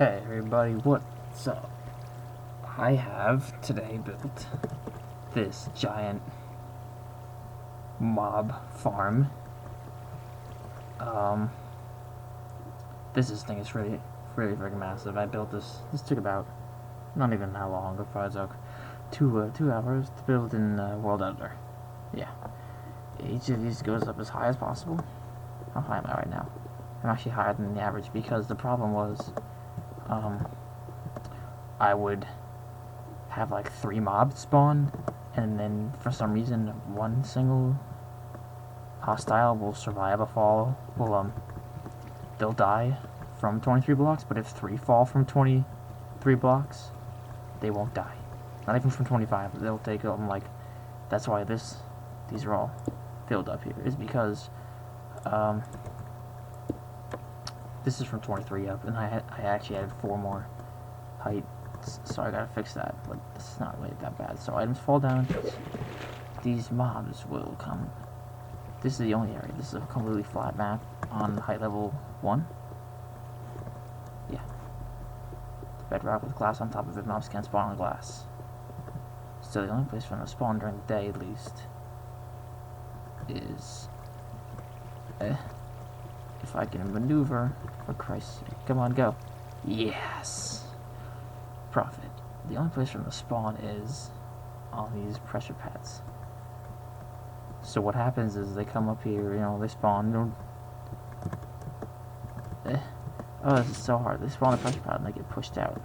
Hey everybody, what's up? I have today built this giant mob farm. This thing is really freaking massive. I built this took about, not even that long, it probably took 2 hours to build in World Editor. Yeah. Each of these goes up as high as possible. How high am I right now? I'm actually higher than the average because the problem was, I would have like 3 mobs spawn, and then for some reason one single hostile will survive a fall. They'll die from 23 blocks, but if 3 fall from 23 blocks, they won't die. Not even from 25. They'll take them like. That's why these are all filled up here. Is because this is from 23 up, and I actually added 4 more height, so I gotta fix that. But it's not really that bad. So items fall down. These mobs will come. This is the only area. This is a completely flat map on height level 1. Yeah. Bedrock with glass on top of it. Mobs can't spawn on glass. So the only place for them to spawn during the day, at least, is if I can maneuver. For Christ's sake, come on, go. Yes. Profit. The only place for them to spawn is on these pressure pads. So what happens is they come up here, they spawn. Oh, this is so hard. They spawn on the pressure pad and they get pushed out.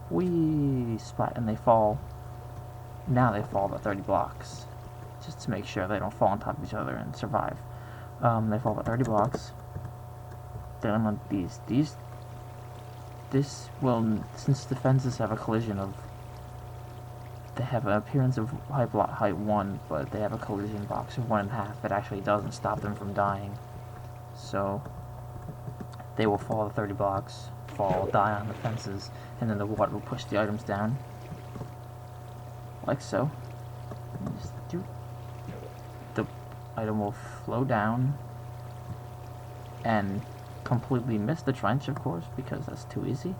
Whee! Splat, and they fall. Now they fall about 30 blocks. Just to make sure they don't fall on top of each other and survive. They fall about 30 blocks. Then on this will, since the fences have a collision of, they have an appearance of height 1, but they have a collision box of 1.5. It actually doesn't stop them from dying. So they will fall 30 blocks, die on the fences, and then the water will push the items down, like so. The item will flow down and completely miss the trench, of course, because that's too easy.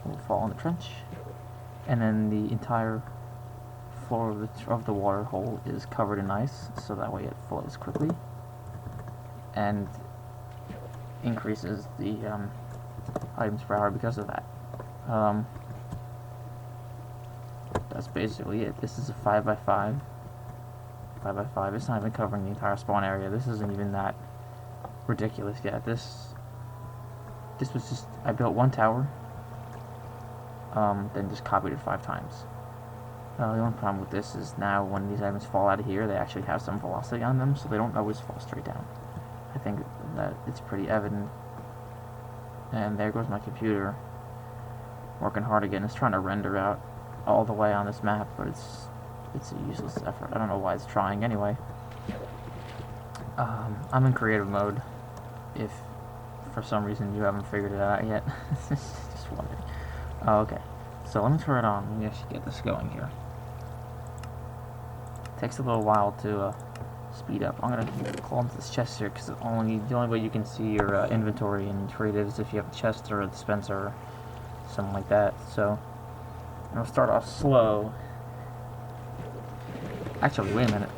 Will fall in the trench, and then the entire floor of the water hole is covered in ice, so that way it flows quickly and increases the items per hour because of that. That's basically it. This is a 5x5. 5x5. It's not even covering the entire spawn area. This isn't even that ridiculous yet. This was just, I built 1 tower, then just copied it 5 times. The only problem with this is now when these items fall out of here, they actually have some velocity on them, so they don't always fall straight down. I think that it's pretty evident. And there goes my computer, working hard again. It's trying to render out all the way on this map, but it's a useless effort. I don't know why it's trying anyway. I'm in creative mode, if for some reason you haven't figured it out yet. Just wondering. Okay, so let me turn it on. Let me actually get this going here. Takes a little while to speed up. I'm gonna call into this chest here because the only way you can see your inventory in creative is if you have a chest or a dispenser or something like that. So I'm gonna start off slow. Actually, wait a minute.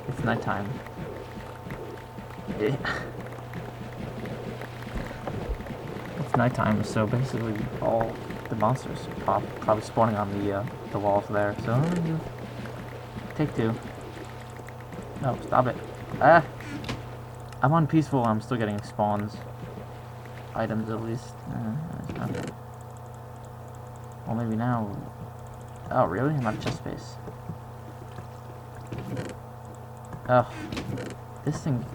It's nighttime. It's nighttime, so basically all the monsters are probably spawning on the walls there. So take 2. No, stop it. Ah! I'm on peaceful and I'm still getting spawns. Items at least. Okay. Well, maybe now. Oh, really? I'm out of chest space. Oh, this thing.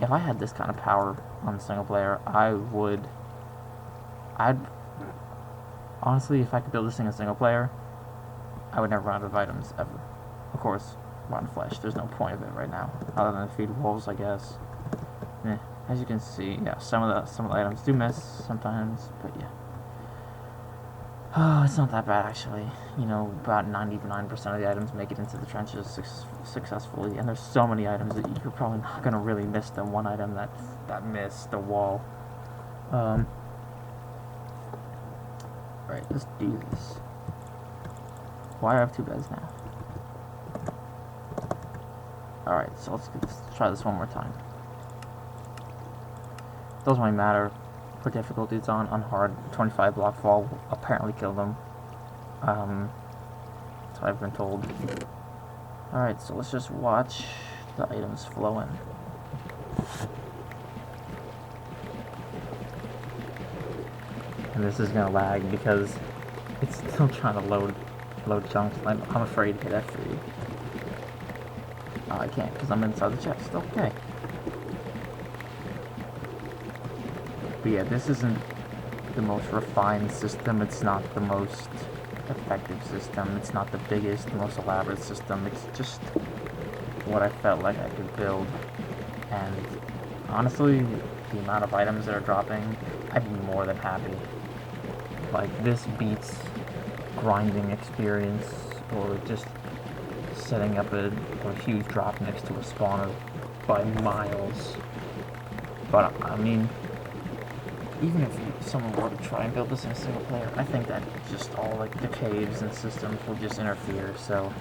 If I had this kind of power on single player, I'd honestly, if I could build this thing in single player, I would never run out of items ever. Of course, rotten flesh. There's no point of it right now, other than to feed wolves, I guess. As you can see, yeah, some of the items do miss sometimes, but yeah. Oh, it's not that bad actually. You know, about 99% of the items make it into the trenches successfully, and there's so many items that you're probably not gonna really miss the one item that missed the wall. Right, let's do this. Why do I have 2 beds now? Alright, so let's try this one more time. Doesn't really matter. Put difficulties on hard. 25 block fall will apparently kill them. That's what I've been told. Alright, so let's just watch the items flow in. And this is gonna lag because it's still trying to load chunks. I'm afraid to hit F3. Oh, I can't because I'm inside the chest. Okay. But yeah, this isn't the most refined system. It's not the most effective system. It's not the biggest, most elaborate system. It's just what I felt like I could build. And honestly, the amount of items that are dropping, I'd be more than happy. Like, this beats grinding experience or just setting up a huge drop next to a spawner by miles. But I mean, even if someone were to try and build this in a single player, I think that just all like the caves and systems will just interfere. So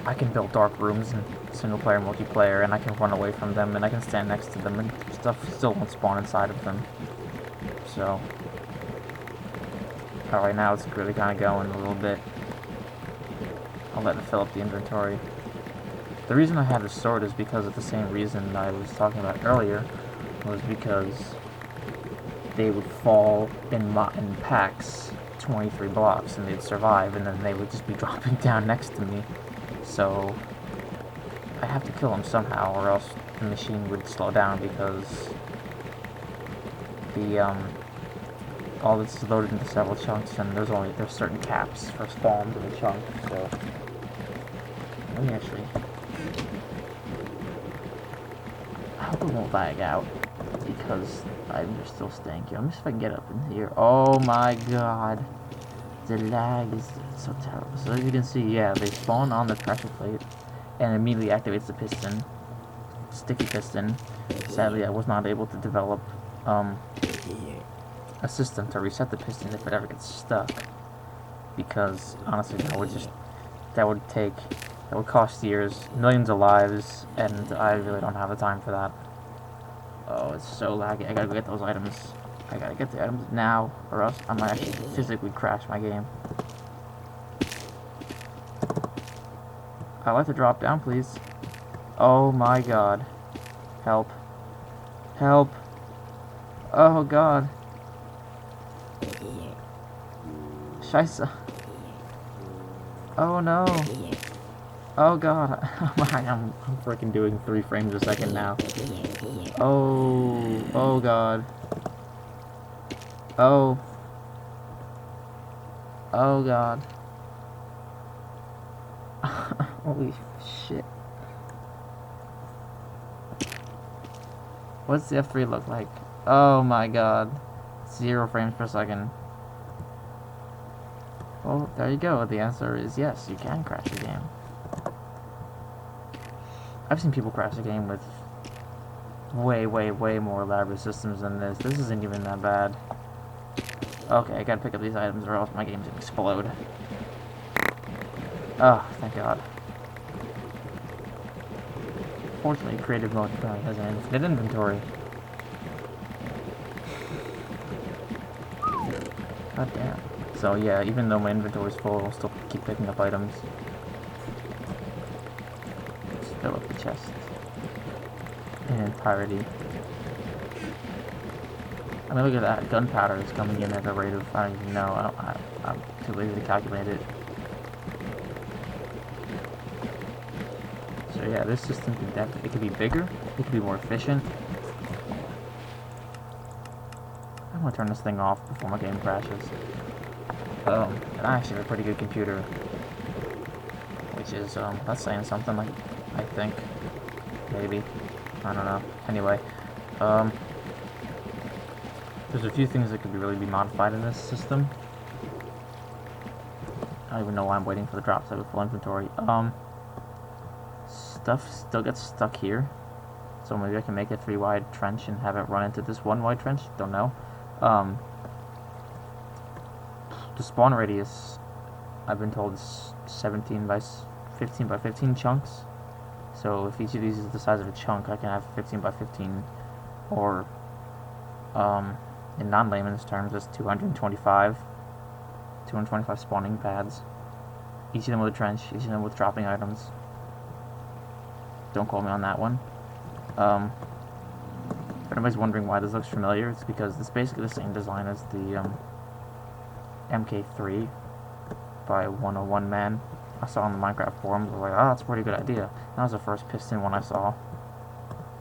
I can build dark rooms in single player, multiplayer, and I can run away from them, and I can stand next to them, and stuff still won't spawn inside of them. So right now it's really kind of going a little bit. I'll let it fill up the inventory. The reason I have this sword is because of the same reason I was talking about earlier, was because they would fall in packs, 23 blocks, and they'd survive, and then they would just be dropping down next to me. So I have to kill them somehow, or else the machine would slow down, because the all this is loaded into several chunks, and there's certain caps for spawns in the chunk. So let me actually, I hope it won't lag out, because I'm still staying here. Let me see if I can get up in here. Oh my god, the lag is so terrible. So as you can see, yeah, they spawn on the pressure plate and immediately activates the piston, sticky piston. Sadly, I was not able to develop a system to reset the piston if it ever gets stuck, because honestly that would cost years, millions of lives, and I really don't have the time for that. Oh, it's so laggy. I gotta go get those items. I gotta get the items now, or else I might actually physically crash my game. I'd like to drop down, please. Oh my god. Help. Help. Oh god. Scheisse. Oh no. Oh god. I'm freaking doing 3 frames a second now. Oh god. Oh god. Holy shit. What's the F3 look like? Oh my god. 0 frames per second. Well, there you go. The answer is yes, you can crash a game. I've seen people crash a game with way more elaborate systems than this. This isn't even that bad. Okay, I gotta pick up these items or else my game's gonna explode. Oh, thank god. Fortunately, creative mode has an infinite inventory. God damn. So yeah, even though my inventory's full, I'll still keep picking up items. Just fill up the chest in entirety. I mean, look at that. Gunpowder is coming in at a rate of, I don't even know. I'm too lazy to calculate it. So yeah, this system could definitely, it could be bigger, it could be more efficient. I'm gonna turn this thing off before my game crashes. And I actually have a pretty good computer, which is, that's saying something, like, I think, maybe, I don't know. Anyway, There's a few things that could really be modified in this system. I don't even know why I'm waiting for the drop to have a full inventory. Stuff still gets stuck here. So maybe I can make a 3-wide trench and have it run into this 1-wide trench. Don't know. The spawn radius, I've been told, is 15 by 15 chunks. So if each of these is the size of a chunk, I can have 15 by 15, or in non-layman's terms, that's 225 spawning pads. Each of them with a trench, each of them with dropping items. Don't quote me on that one. If anybody's wondering why this looks familiar, it's because it's basically the same design as the MKIII by 101 Man. I saw on the Minecraft forums. I was like, oh, that's a pretty good idea. That was the first piston one I saw.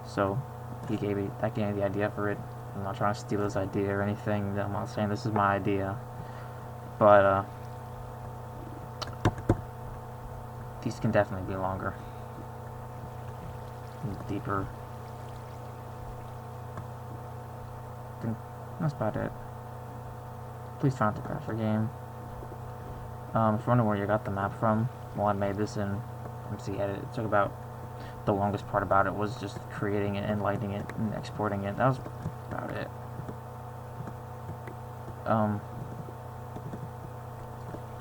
So that gave me the idea for it. I'm not trying to steal his idea or anything. I'm not saying this is my idea. But these can definitely be longer and deeper. I think that's about it. Please try not to crash your game. If you're wondering where you got the map from, well, I made this in MCEdit. It took about, the longest part about it was just creating it and lighting it and exporting it. That was about it.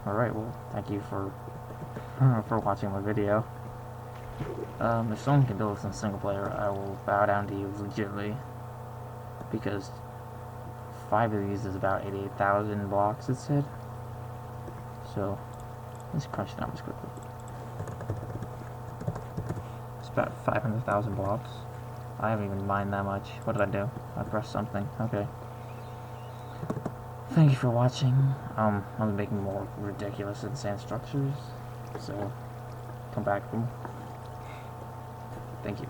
Alright, well, thank you for watching my video. If someone can build this in single player, I will bow down to you legitimately, because 5 of these is about 88,000 blocks, it said. So, let's crunch the numbers quickly. It's about 500,000 blocks. I haven't even mined that much. What did I do? I pressed something. Okay. Thank you for watching. I'll be making more ridiculous, insane structures. So, come back. Thank you.